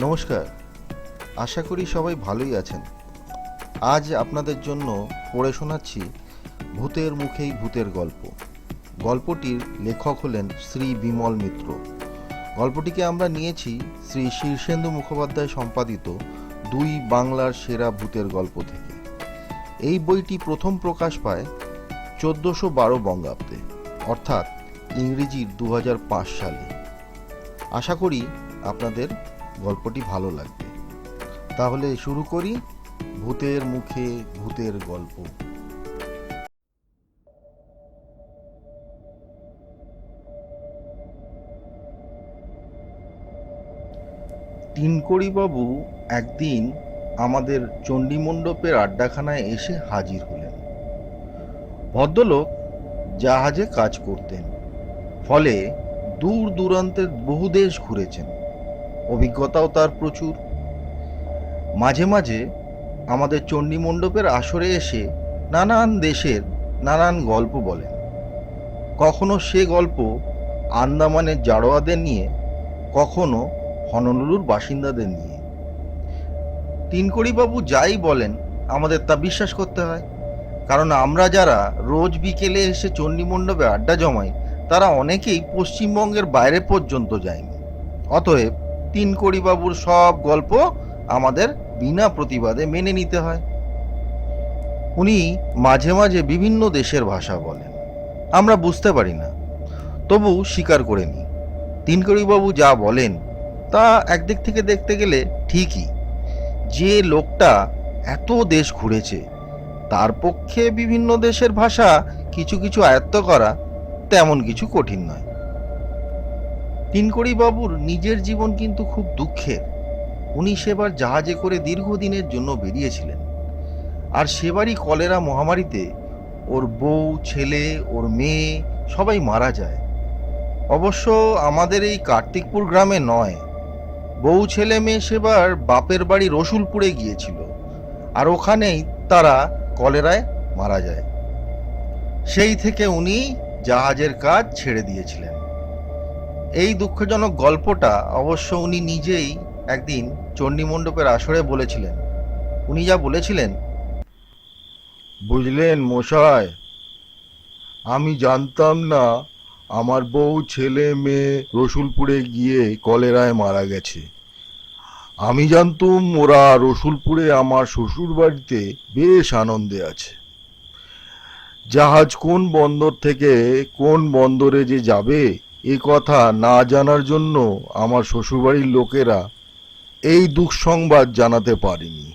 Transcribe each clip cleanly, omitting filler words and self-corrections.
নমস্কার, আশা করি সবাই ভালোই আছেন। আজ আপনাদের জন্য পড়ে শোনাচ্ছি ভূতের মুখেই ভূতের গল্প। গল্পটির লেখক হলেন শ্রী বিমল মিত্র। গল্পটিকে আমরা নিয়েছি শ্রী শীর্ষেন্দু মুখোপাধ্যায় সম্পাদিত 2 বাংলার সেরা ভূতের গল্প থেকে। এই বইটি প্রথম প্রকাশ পায় 1412 বঙ্গাব্দে, অর্থাৎ ইংরেজির 2005 সালে। আশা করি আপনাদের গল্পটি ভালো লাগবে। তাহলে শুরু করি ভূতের মুখে ভূতের গল্প। তিনকড়িবাবু একদিন আমাদের চণ্ডীমণ্ডপের আড্ডাখানায় এসে হাজির হলেন। ভদ্রলোক জাহাজে কাজ করতেন, ফলে দূর দূরান্তের বহু দেশ ঘুরেছেন, অভিজ্ঞতাও তার প্রচুর। মাঝে মাঝে আমাদের চণ্ডীমণ্ডপের আসরে এসে নানান দেশের নানান গল্প বলেন। কখনো সে গল্প আন্দামানের জাড়োয়াদের নিয়ে, কখনো হনলুলুর বাসিন্দাদের নিয়ে। তিনকড়িবাবু যাই বলেন আমাদের তা বিশ্বাস করতে হয়, কারণ আমরা যারা রোজ বিকেলে এসে চণ্ডীমণ্ডপে আড্ডা জমাই তারা অনেকেই পশ্চিমবঙ্গের বাইরে পর্যন্ত যায়নি। অতএব তিনকড়িবাবুর সব গল্প আমাদের বিনা প্রতিবাদে মেনে নিতে হয়। উনি মাঝে মাঝে বিভিন্ন দেশের ভাষা বলেন, আমরা বুঝতে পারি না, তবু স্বীকার করে নিই। তিনকড়িবাবু যা বলেন তা একদিক থেকে দেখতে গেলে ঠিকই। যে লোকটা এত দেশ ঘুরেছে তার পক্ষে বিভিন্ন দেশের ভাষা কিছু কিছু আয়ত্ত করা তেমন কিছু কঠিন নয়। তিনকড়িবাবুর নিজের জীবন কিন্তু খুব দুঃখের। উনি সেবার জাহাজে করে দীর্ঘদিনের জন্য বেরিয়েছিলেন, আর সেবারই কলেরা মহামারীতে ওর বউ, ছেলে, ওর মেয়ে সবাই মারা যায়। অবশ্য আমাদের এই কার্তিকপুর গ্রামে নয়, বউ ছেলে মেয়ে সেবার বাপের বাড়ি রসুলপুরে গিয়েছিল, আর ওখানেই তারা কলেরায় মারা যায়। সেই থেকে উনি জাহাজের কাজ ছেড়ে দিয়েছিলেন। এই দুঃখজনক গল্পটা অবশ্য উনি নিজেই একদিন চণ্ডীমণ্ডপের আসরে বলেছিলেন। উনি যা বলেছিলেন, বুঝলেন মশাই, আমি জানতাম না আমার বউ, ছেলে, মেয়ে রসুলপুরে গিয়ে কলেরায় মারা গেছে। আমি জানতুম ওরা রসুলপুরে আমার শ্বশুর বাড়িতে বেশ আনন্দে আছে। জাহাজ কোন বন্দর থেকে কোন বন্দরে যে যাবে এ কথা না জানার জন্য আমার শ্বশুরবাড়ির লোকেরা এই দুঃসংবাদ জানাতে পারেনি,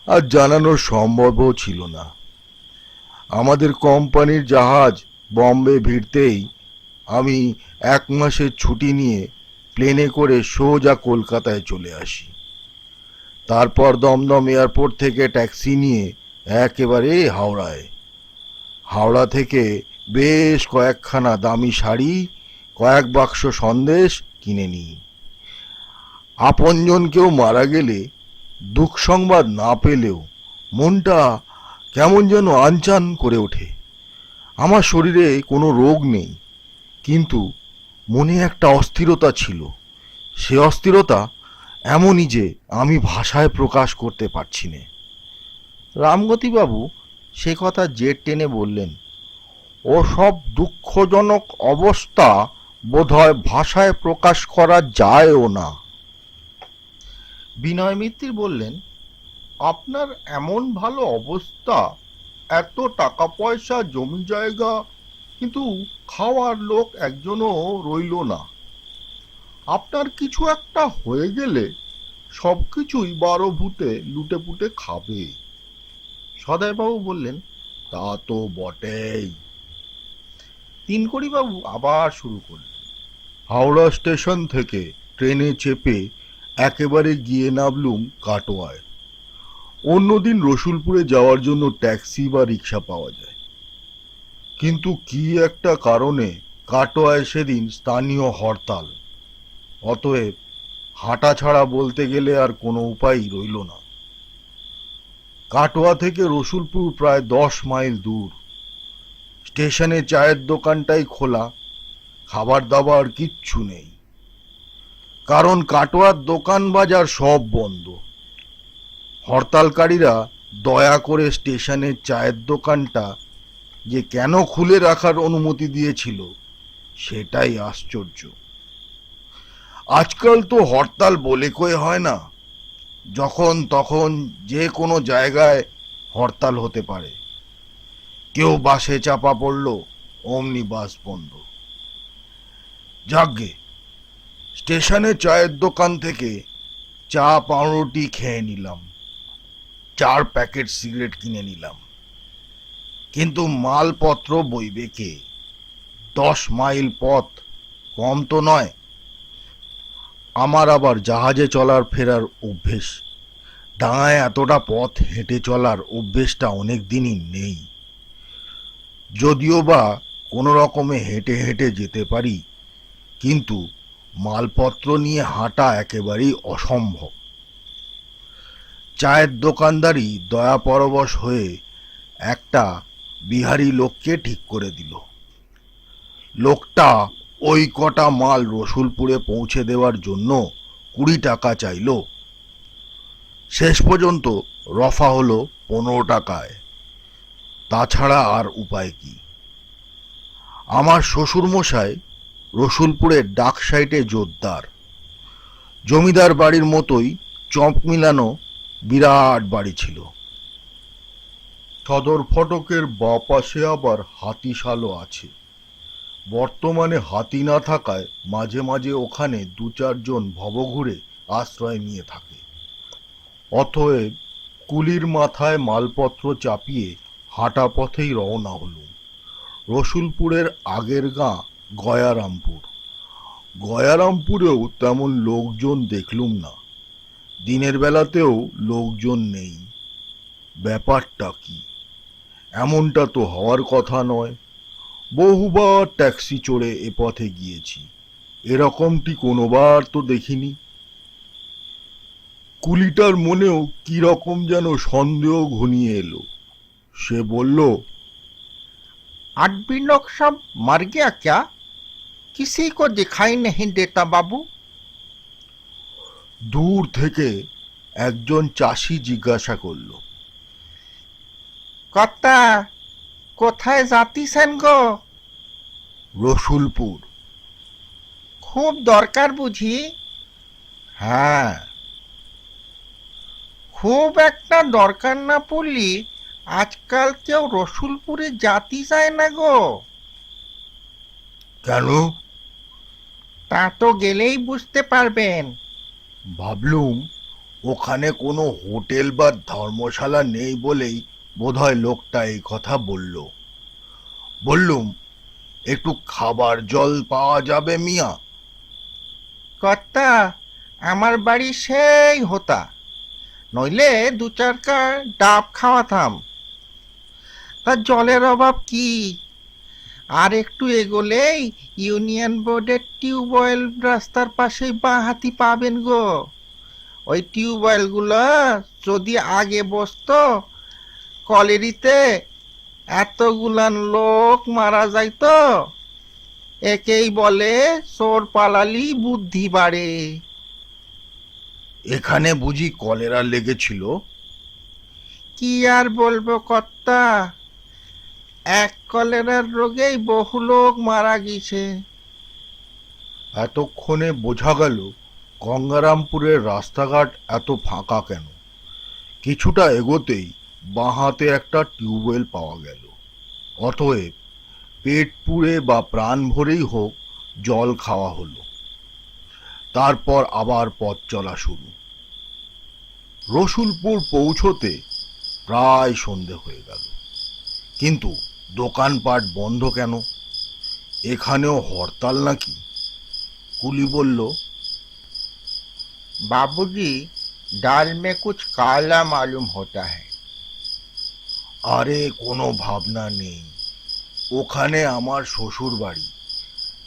আর জানানোর সম্ভবও ছিল না। আমাদের কোম্পানির জাহাজ বম্বে ভিড়তেই আমি 1 মাসের ছুটি নিয়ে প্লেনে করে সোজা কলকাতায় চলে আসি। তারপর দমদম এয়ারপোর্ট থেকে ট্যাক্সি নিয়ে একেবারে হাওড়ায়। হাওড়া থেকে বেশ কয়েকখানা দামি শাড়ি, কয়েক বাক্স সন্দেশ কিনে নিই। আপনজন কেউ মারা গেলে দুঃখ সংবাদ না পেলেও মনটা কেমন যেন আনচান করে ওঠে। আমার শরীরে কোনো রোগ নেই, কিন্তু মনে একটা অস্থিরতা ছিল। সে অস্থিরতা এমনই যে আমি ভাষায় প্রকাশ করতে পারছি না। রামগতিবাবু সে কথা জেদ টেনে বললেন, ও সব দুঃখজনক অবস্থা বোধহয় ভাষায় প্রকাশ করা যায়ও না। বিনয় মিত্তির বললেন, আপনার এমন ভালো অবস্থা, এত টাকা পয়সা, জমি জায়গা, কিন্তু খাওয়ার লোক একজনও রইল না। আপনার কিছু একটা হয়ে গেলে সবকিছুই 12 ভূতে লুটে পুটে খাবে। সদয়বাবু বললেন, তা তো বটেই। তিনকড়িবাবু আবার শুরু করলেন, হাওড়া স্টেশন থেকে ট্রেনে চেপে একেবারে গিয়ে নামলুম কাটোয়ায়। অন্যদিন রসুলপুরে যাওয়ার জন্য ট্যাক্সি বা রিক্সা পাওয়া যায়, কিন্তু কি একটা কারণে কাটোয়ায় সেদিন স্থানীয় হরতাল। অতএব হাঁটা ছাড়া বলতে গেলে আর কোনো উপায় রইল না। কাটোয়া থেকে রসুলপুর প্রায় 10 মাইল দূর। স্টেশনে চায়ের দোকানটাই খোলা, খাবার দাবার কিচ্ছু নেই। কারণ কাটোয়ার দোকান বাজার সব বন্ধ। হরতালকারীরা দয়া করে স্টেশনের চায়ের দোকানটা যে কেন খুলে রাখার অনুমতি দিয়েছিল সেটাই আশ্চর্য। আজকাল তো হরতাল বলে কয়ে হয় না, যখন তখন যে কোনো জায়গায় হরতাল হতে পারে। কেউ বাসে চাপা পড়ল, অমনি বাস বন্ধ। যাকগে, স্টেশনে চায়ের দোকান থেকে চা পাউরুটি খেয়ে নিলাম, 4 প্যাকেট সিগারেট কিনে নিলাম। কিন্তু মালপত্র বইবে কে? 10 মাইল পথ কম তো নয়। আমার আবার জাহাজে চলার ফেরার অভ্যেস, ডাঙায় এতটা পথ হেঁটে চলার অভ্যেসটা অনেক দিনই নেই। যদিও বা কোনো রকমে হেঁটে হেঁটে যেতে পারি, কিন্তু মালপত্র নিয়ে হাঁটা একেবারেই অসম্ভব। চায়ের দোকানদারই দয়াপরবশ হয়ে একটা বিহারি লোককে ঠিক করে দিল। লোকটা ওই কটা মাল রসুলপুরে পৌঁছে দেওয়ার জন্য 20 টাকা চাইল। শেষ পর্যন্ত রফা হলো 15 টাকায়। তাছাড়া আর উপায় কি? আমার শ্বশুরমশাই রসুলপুরের ডাক সাইটে জোরদার। জমিদার বাড়ির মতোই চম্প মিলানো বিরাট বাড়ি ছিল। সদর ফটকের বাঁ পাশে আবার হাতিশালও আছে। বর্তমানে হাতি না থাকায় মাঝে মাঝে ওখানে 2-4 জন ভবঘুরে আশ্রয় নিয়ে থাকে। অতএব কুলির মাথায় মালপত্র চাপিয়ে হাঁটা পথেই রওনা হলুম। রসুলপুরের আগের গাঁ গয়ারামপুর। গয়ারামপুরেও তেমন লোকজন দেখলুম না। দিনের বেলাতেও লোকজন নেই। ব্যাপারটা কি? এমনটা তো হওয়ার কথা নয়। বহুবার ট্যাক্সি চড়ে এ পথে গিয়েছি, এরকমটি কোনোবার তো দেখিনি। কুলিটার মনেও কি রকম যেন সন্দেহ ঘনিয়ে এলো। সে বলল, आदमी लोग सब मर गया क्या? किसी को दिखाई नहीं देता बाबू। দূর থেকে একজন চাষি জিজ্ঞাসা করল, কর্তা, কোথায় যাচ্ছেন গো? রসুলপুর। খুব দরকার বুঝি? হ্যাঁ। খুব একটা দরকার না পড়লি আজকাল কেউ রসুলপুরে জাতি যায় না গো। কেন? তা তো গেলেই বুঝতে পারবেন। ভাবলুম ওখানে কোনো হোটেল বা ধর্মশালা নেই বলেই বোধহয় লোকটা এই কথা বলল। বললুম, একটু খাবার জল পাওয়া যাবে মিয়া? কর্তা, আমার বাড়ি সেই হোতা, নইলে 2-4 ডাব খাওয়াতাম। তা জলের অভাব কি? আর একটু এগোলেই ইউনিয়ন বোর্ডের টিউবওয়েল রাস্তার পাশেই বাঁ হাতি পাবেন গো। ওই টিউবওয়েলগুলো যদি আগে বসতো, কলেরিতে এতগুলান লোক মারা যাইতো। একেই বলে চোর পালালি বুদ্ধি বাড়ে। এখানে বুঝি কলেরা লেগেছিল? কি আর বলবো কর্তা, এক কলেরার রোগেই বহু লোক মারা গেছে। এতক্ষণে বোঝা গেল গঙ্গারামপুরের রাস্তাঘাট এত ফাঁকা কেন। কিছুটা এগোতেই বাঁ হাতে একটা টিউবওয়েল পাওয়া গেল। অতএব পেট পুড়ে বা প্রাণ ভরেই হোক জল খাওয়া হলো। তারপর আবার পথ চলা শুরু। রসুলপুর পৌঁছতে প্রায় সন্ধে হয়ে গেল, কিন্তু দোকানপাট বন্ধ কেন? এখানেও হরতাল নাকি? কুলি বলল, बाबूजी, दाल में कुछ काला मालूम होता है। আরে কোনো ভাবনা নেই। ওখানে আমার শ্বশুর বাড়ি,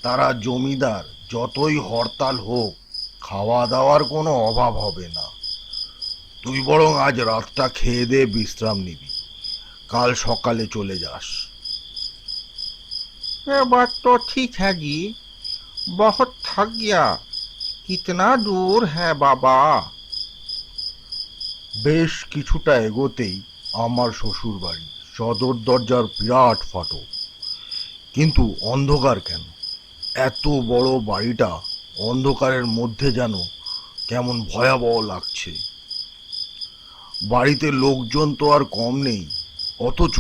তারা জমিদার। যতই হরতাল হোক খাওয়া দাওয়ার কোনো অভাব হবে না। তুই বরং আজ রাতটা খেয়ে দে বিশ্রাম নিবি, কাল সকালে চলে যাস। ये बात तो ठीक है जी, बहुत थक गया, कितना दूर है बाबा? বেশ কিছুটা এগোতেই আমার শ্বশুর বাড়ি। সদর দরজার বিরাট ফাটক, কিন্তু অন্ধকার কেন? এত বড় বাড়িটা অন্ধকারের মধ্যে যেন কেমন ভয়াবহ লাগছে। বাড়িতে লোকজন তো আর কম নেই, অথচ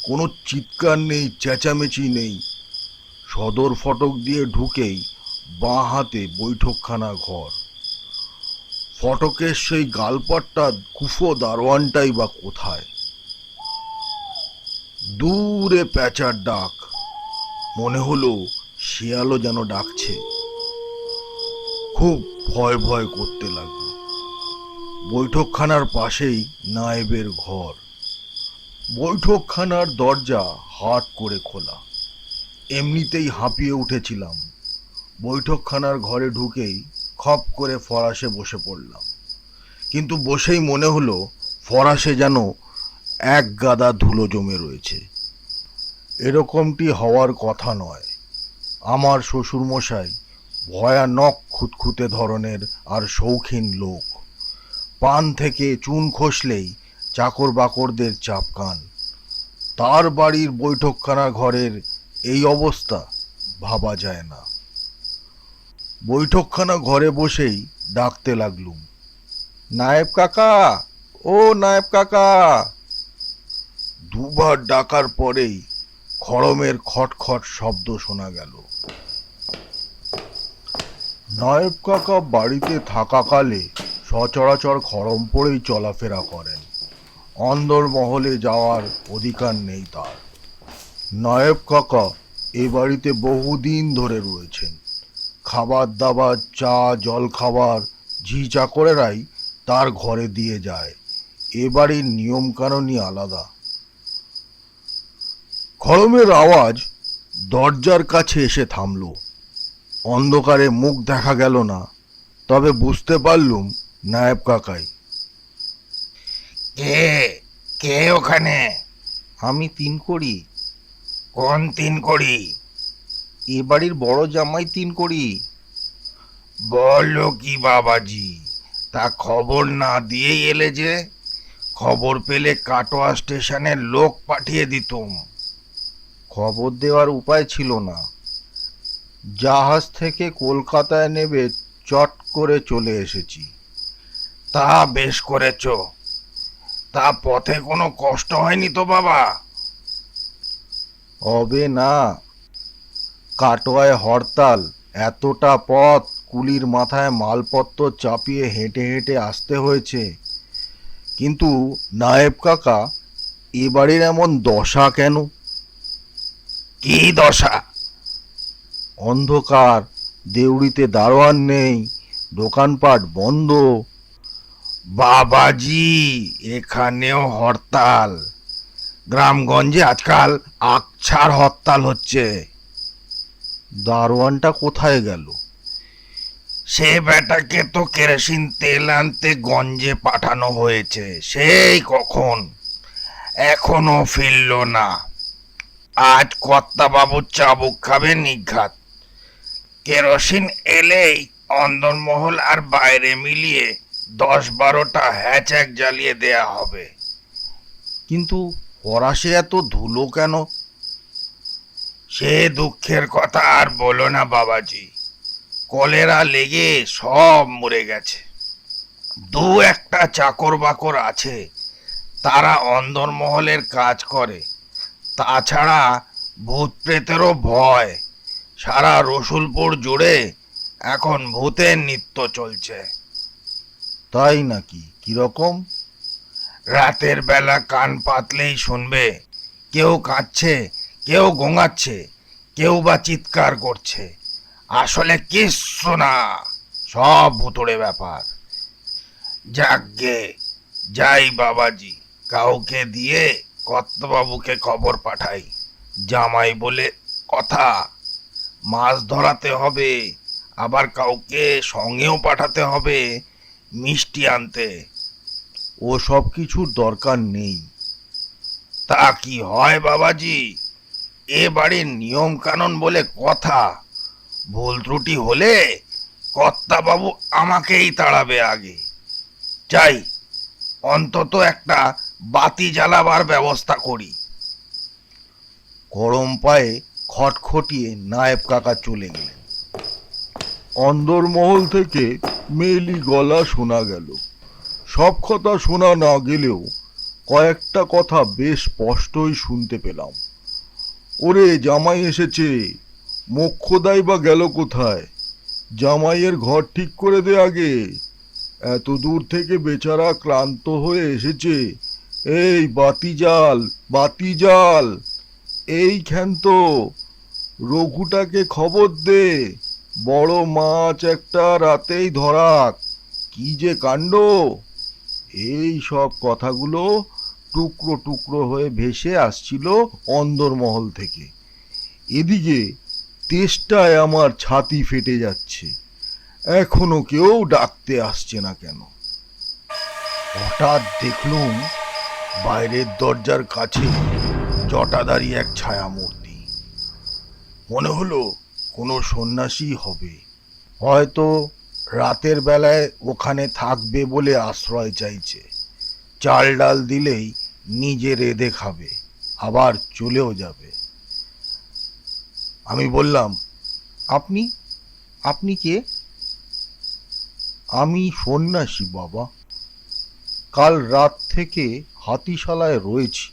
কোনো চিৎকার নেই, চেঁচামেচি নেই। সদর ফটক দিয়ে ঢুকেই বাঁ হাতে বৈঠকখানা ঘর। ফটকের সেই গালপাটটা কুফো দারোয়ানটাই বা কোথায়? দূরে প্যাঁচার ডাক, মনে হলো শিয়ালও যেন ডাকছে। খুব ভয় ভয় করতে লাগলো। বৈঠকখানার পাশেই নায়েবের ঘর। বৈঠকখানার দরজা হাট করে খোলা। এমনিতেই হাঁপিয়ে উঠেছিলাম। বৈঠকখানার ঘরে ঢুকেই খপ করে ফরাসে বসে পড়লাম, কিন্তু বসেই মনে হলো ফরাসে যেন এক গাদা ধুলো জমে রয়েছে। এরকমটি হওয়ার কথা নয়। আমার শ্বশুরমশাই ভয়ানক খুঁতখুঁতে ধরনের আর শৌখিন লোক। পান থেকে চুন খসলেই চাকর বাকরদের চাপকান। তার বাড়ির বৈঠকখানা ঘরের এই অবস্থা ভাবা যায় না। বৈঠকখানা ঘরে বসেই ডাকতে লাগলুম, नायब काका, ओ नायब काका। দুবার ডাকার পরেই খড়মের খটখট শব্দ শোনা গেল। নায়েব কাকা বাড়িতে থাকাকালে সচরাচর খড়ম পরেই চলাফেরা করেন। অন্দরমহলে যাওয়ার অধিকার নেই তার। নায়েব কাকা এ বাড়িতে বহুদিন ধরে রয়েছেন। খাবার দাবার, চা জল খাবার ঝি চাকরেরাই তার ঘরে দিয়ে যায়। এ বাড়ির নিয়মকানুনই আলাদা। খড়মের আওয়াজ দরজার কাছে এসে থামল। অন্ধকারে মুখ দেখা গেল না, তবে বুঝতে পারলুম নায়েব কাকাই। কে কে ওখানে? আমি তিন করি। কোন তিন করি? এ বাড়ির বড় জামাই তিন করি। বলো কি বাবাজি, তা খবর না দিয়েই এলে যে? খবর পেলে কাটোয়া স্টেশনের লোক পাঠিয়ে দিতুম। খবর দেওয়ার উপায় ছিল না। জাহাজ থেকে কলকাতায় নেবে চট করে চলে এসেছি। তা বেশ করেছ। তা পথে কোনো কষ্ট হয়নি তো বাবা? হবে না, কাটোয়ায় হরতাল। এতটা পথ কুলির মাথায় মালপত্র চাপিয়ে হেঁটে হেঁটে আসতে হয়েছে। কিন্তু নায়েব কাকা, এ বাড়ির এমন দশা কেন? কি দশা? অন্ধকার, দেউড়িতে দারোয়ান নেই, দোকানপাট বন্ধ। বাবাজি, এখানেও হরতাল। গ্রামগঞ্জে আজকাল আকছার হরতাল হচ্ছে। দারোয়ানটা কোথায় গেল? সে বেটাকে তো কেরোসিন তেল আনতে গঞ্জে পাঠানো হয়েছে সেই কখন, এখনো ফিরল না। আজ কর্তা বাবুর চাবুক খাবে নিঘাত। কেরোসিন এলেই অন্দরমহল আর বাইরে মিলিয়ে 10-12টা হ্যাচাক জ্বালিয়ে দেয়া হবে। কিন্তু ফরাসে এত ধুলো কেন? সে দুঃখের কথা আর বলো না বাবাজি। কলেরা লেগে সব মরে গেছে। দু একটা চাকর বাকর আছে, তারা অন্দরমহলের কাজ করে। তাছাড়া ভূত প্রেতেরও ভয়। সারা রসুলপুর জুড়ে এখন ভূতের নৃত্য চলছে। তাই নাকি? কিরকম? রাতের বেলা কান পাতলেই শুনবে কেউ কাঁদছে, কেউ গোঙাচ্ছে, কেউ বা চিৎকার করছে। আসলে কিচ্ছু না, সব ভুতুড়ে ব্যাপার। যাকগে, যাই বাবাজি, কাউকে দিয়ে কর্তাবাবুকে খবর পাঠাই। জামাই বলে কথা, মাছ ধরাতে হবে, আবার কাউকে সঙ্গেও পাঠাতে হবে মিষ্টি আনতে। ও সব কিছুর দরকার নেই। তা কি হয় বাবাজি? এ বাড়ির নিয়ম কানুন বলে কথা। ভুল ত্রুটি হলে কর্তাবাবু আমাকেই তাড়াবে আগে। যাই, অন্তত একটা বাতি জ্বালাবার ব্যবস্থা করি। গরম পায়ে খটখটিয়ে নায়েব কাকা চলে গেলেন। অন্দরমহল থেকে মেলি গলা শোনা গেল। সব কথা শোনা না গেলেও কয়েকটা কথা বেশ স্পষ্টই শুনতে পেলাম। ওরে জামাই এসেছে, মোক্ষদাই বা গেল কোথায়? জামাইয়ের ঘর ঠিক করে দে আগে, এত দূর থেকে বেচারা ক্লান্ত হয়ে এসেছে। এই বাতি জ্বাল, বাতি জ্বাল। এই ক্ষান্ত, রঘুটাকে খবর দে, বড় মাছ একটা রাতেই ধরাক। কি যে কাণ্ড! এই সব কথাগুলো টুকরো টুকরো হয়ে ভেসে আসছিল অন্দরমহল থেকে। এদিকে তেষ্টায় আমার ছাতি ফেটে যাচ্ছে, এখনো কেউ ডাকতে আসছে না কেন? হঠাৎ দেখলুম বাইরের দরজার কাছে জটাধারী এক ছায়ামূর্তি। মনে হলো কোনো সন্ন্যাসী হবে, হয়তো রাতের বেলায় ওখানে থাকবে বলে আশ্রয় চাইছে। চাল ডাল দিলেই নিজে রেঁধে খাবে, আবার চলেও যাবে। আমি বললাম, আপনি আপনি কে? আমি সন্ন্যাসী বাবা, কাল রাত থেকে হাতিশালায় রয়েছি,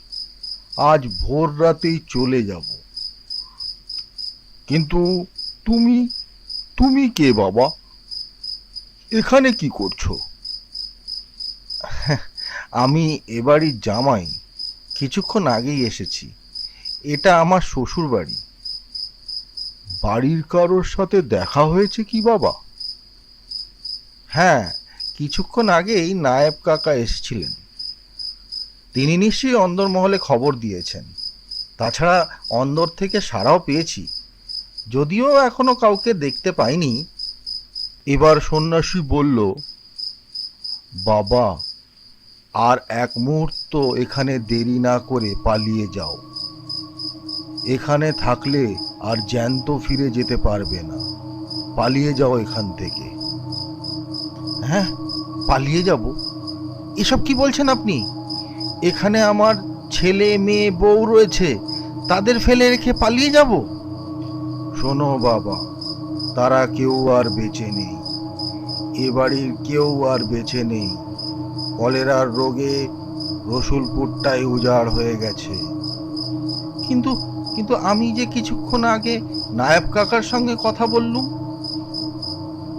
আজ ভোর রাতেই চলে যাব। কিন্তু তুমি তুমি কে বাবা? এখানে কি করছো? আমি এবাড়ির জামাই, কিছুক্ষণ আগেই এসেছি। এটা আমার শ্বশুর বাড়ি। বাড়ির কারোর সাথে দেখা হয়েছে কি বাবা? হ্যাঁ, কিছুক্ষণ আগেই নায়েব কাকা এসেছিলেন। তিনি নিশ্চয়ই অন্দরমহলে খবর দিয়েছেন। তাছাড়া অন্দর থেকে সাড়াও পেয়েছি, যদিও এখনো কাউকে দেখতে পাইনি। এবার সন্ন্যাসী বলল, বাবা, আর এক মুহূর্ত এখানে দেরি না করে পালিয়ে যাও। এখানে থাকলে আর জ্যান্ত ফিরে যেতে পারবে না। পালিয়ে যাও এখান থেকে। হ্যাঁ, পালিয়ে যাব? এসব কি বলছেন আপনি? এখানে আমার ছেলে মেয়ে বউ রয়েছে, তাদের ফেলে রেখে পালিয়ে যাব? শোনো বাবা, তারা কেউ আর বেঁচে নেই। এ বাড়ির কেউ আর বেঁচে নেই। কলেরার রোগে রসুলপুরটাই উজাড় হয়ে গেছে। কিন্তু কিন্তু আমি যে কিছুক্ষণ আগে নায়েব কাকার সঙ্গে কথা বললুম।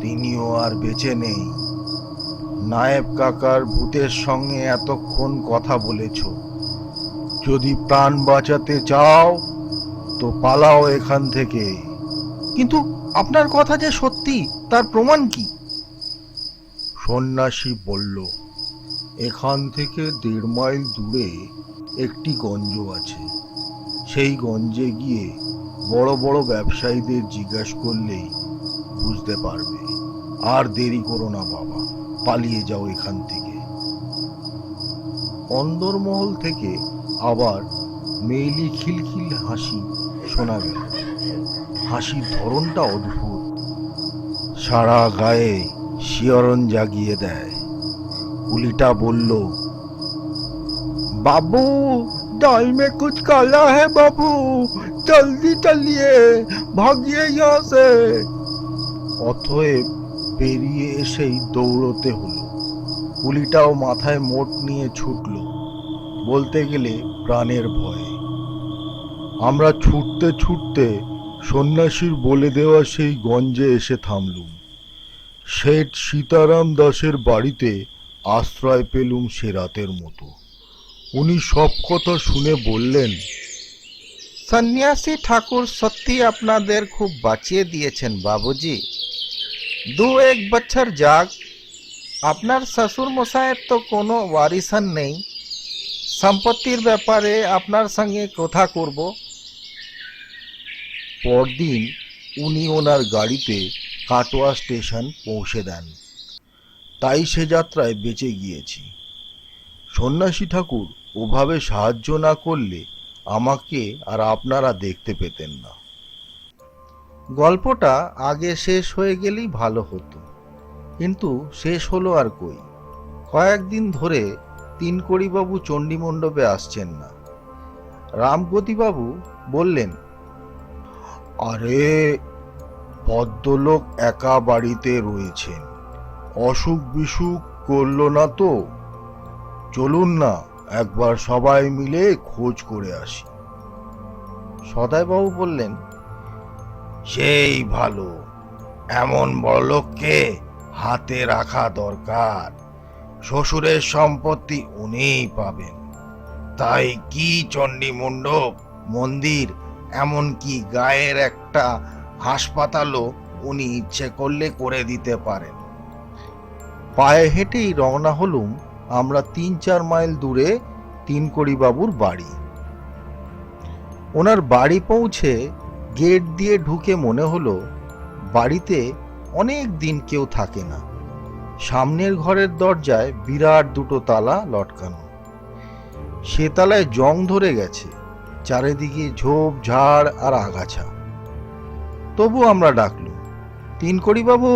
তিনিও আর বেঁচে নেই। নায়েব কাকার ভূতের সঙ্গে এতক্ষণ কথা বলেছ। যদি প্রাণ বাঁচাতে চাও তো পালাও এখান থেকে। কিন্তু আপনার কথা যে সত্যি, তার প্রমাণ কি? সন্ন্যাসী বলল, এখান থেকে 1.5 মাইল দূরে একটি গঞ্জ আছে। সেই গঞ্জে গিয়ে বড় বড় ব্যবসায়ীদের জিজ্ঞাসা করলেই বুঝতে পারবে। আর দেরি করো না বাবা, পালিয়ে যাও এখান থেকে। অন্দরমহল থেকে আবার মেইলি খিলখিল হাসি শোনা গেল। হাসির ধরনটা অদ্ভুত, সারা গায়ে শিহরণ জাগিয়ে দেয়। কুলিটা বলল, बाबू, दाल में कुछ काला है बाबू, जल्दी चलिए, भागिए यहाँ से। অতএব পেরিয়ে এসেই দৌড়তে হলো। কুলিটাও মাথায় মোট নিয়ে ছুটল, বলতে গেলে প্রাণের ভয়ে। আমরা ছুটতে ছুটতে সন্ন্যাসীর বলে দেওয়া সেই গঞ্জে এসে থামলুম। শেঠ সীতারাম দাসের বাড়িতে আশ্রয় পেলুম সে রাতের মতো। উনি সব কথা শুনে বললেন, সন্ন্যাসী ঠাকুর সত্যি আপনাদের খুব বাঁচিয়ে দিয়েছেন বাবুজি। 2-1 বছর যাক, আপনার শ্বশুর মশাইয়ের তো কোনো ওয়ারিসান নেই। সম্পত্তির ব্যাপারে আপনার সঙ্গে কথা করব। পরদিন উনি ওনার গাড়িতে কাটোয়া স্টেশন পৌঁছে দেন। তাই সে যাত্রায় বেঁচে গিয়েছি। সন্ন্যাসী ঠাকুর ওভাবে সাহায্য না করলে আমাকে আর আপনারা দেখতে পেতেন না। গল্পটা আগে শেষ হয়ে গেলেই ভালো হতো, কিন্তু শেষ হলো আর কই। কয়েকদিন ধরে তিনকড়িবাবু চণ্ডীমণ্ডপে আসছেন না। রামগতিবাবু বললেন, আরে ভদ্রলোক একা বাড়িতে রয়েছেন, অসুখ বিসুখ করলো না তো? চলুন না একবার সবাই মিলে খোঁজ করে আসি। সদাইবাবু বললেন, সেই ভালো, এমন বড়লোককে হাতে রাখা দরকার। শ্বশুরের সম্পত্তি উনিই পাবেন। তাই কি চণ্ডী মণ্ডপ, মন্দির, এমনকি গায়ের একটা হাসপাতালও উনি ইচ্ছে করলে করে দিতে পারেন। পায়ে হেঁটেই রওনা হলুম আমরা ৩-৪ মাইল দূরে তিনকড়িবাবুর বাড়ি। ওনার বাড়ি পৌঁছে গেট দিয়ে ঢুকে মনে হলো বাড়িতে অনেক দিন কেউ থাকে না। সামনের ঘরের দরজায় বিরাট দুটো তালা লটকানো। সে তালায় জং ধরে গেছে, চারিদিকে ঝোপ ঝাড় আর আগাছা। তবু আমরা ডাকলুম, তিনকড়িবাবু,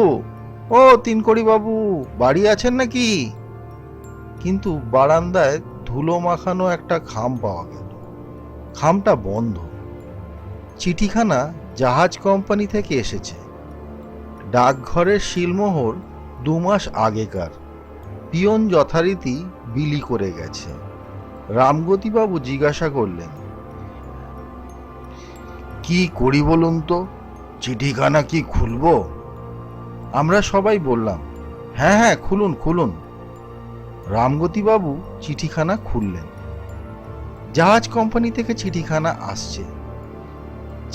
ও তিনকড়িবাবু, বাড়ি আছেন নাকি? কিন্তু বারান্দায় ধুলো মাখানো একটা খাম পাওয়া গেল। খামটা বন্ধ। চিঠিখানা জাহাজ কোম্পানি থেকে এসেছে। ডাকঘরের শিলমোহর 2 মাস আগেকার। পিয়ন যথারীতি বিলি করে গেছে। রামগতিবাবু জিজ্ঞাসা করলেন, কি করি বলুন তো? চিঠিখানা কি খুলবো? আমরা সবাই বললাম, হ্যাঁ হ্যাঁ, খুলুন খুলুন। রামগতিবাবু চিঠিখানা খুললেন। জাহাজ কোম্পানি থেকে চিঠিখানা আসছে।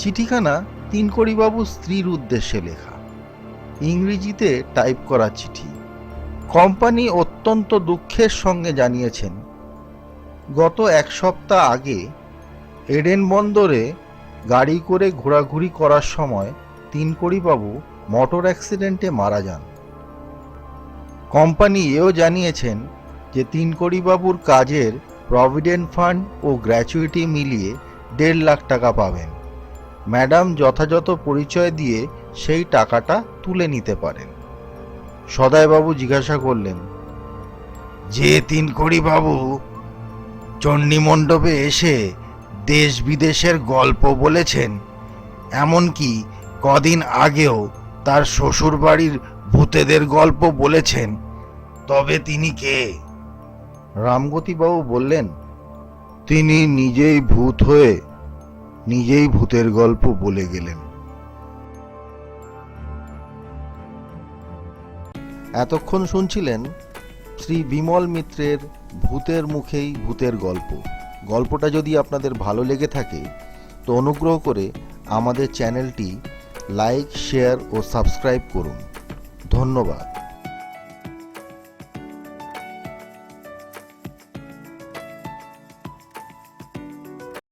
চিঠিখানা তিনকড়িবাবুর স্ত্রীর উদ্দেশ্যে লেখা, ইংরেজিতে টাইপ করা চিঠি। কোম্পানি অত্যন্ত দুঃখের সঙ্গে জানিয়েছেন, গত 1 সপ্তাহ আগে এডেন বন্দরে গাড়ি করে ঘোরাঘুরি করার সময় তিনকড়িবাবু মোটর অ্যাক্সিডেন্টে মারা যান। কোম্পানি এও জানিয়েছেন যে তিনকড়িবাবুর কাজের প্রভিডেন্ট ফান্ড ও গ্র্যাচুইটি মিলিয়ে 1.5 লাখ টাকা পাবেন। ম্যাডাম যথাযথ পরিচয় দিয়ে সেই টাকাটা তুলে নিতে পারেন। সদাইবাবু জিজ্ঞাসা করলেন, যে তিনকড়িবাবু চণ্ডী মণ্ডপে এসে দেশ বিদেশের গল্প বলেছেন, এমনকি কদিন আগেও তার শ্বশুর বাড়ির ভূতেদের গল্প বলেছেন, তবে তিনি কে? রামগতিবাবু বললেন, তিনি নিজেই ভূত হয়ে নিজেই ভূতের গল্প বলে গেলেন। এতক্ষণ শুনছিলেন শ্রী বিমল মিত্রের ভূতের মুখেই ভূতের গল্প। গল্পটা যদি আপনাদের ভালো লেগে থাকে তো অনুগ্রহ করে আমাদের চ্যানেলটি লাইক, শেয়ার ও সাবস্ক্রাইব করুন। ধন্যবাদ।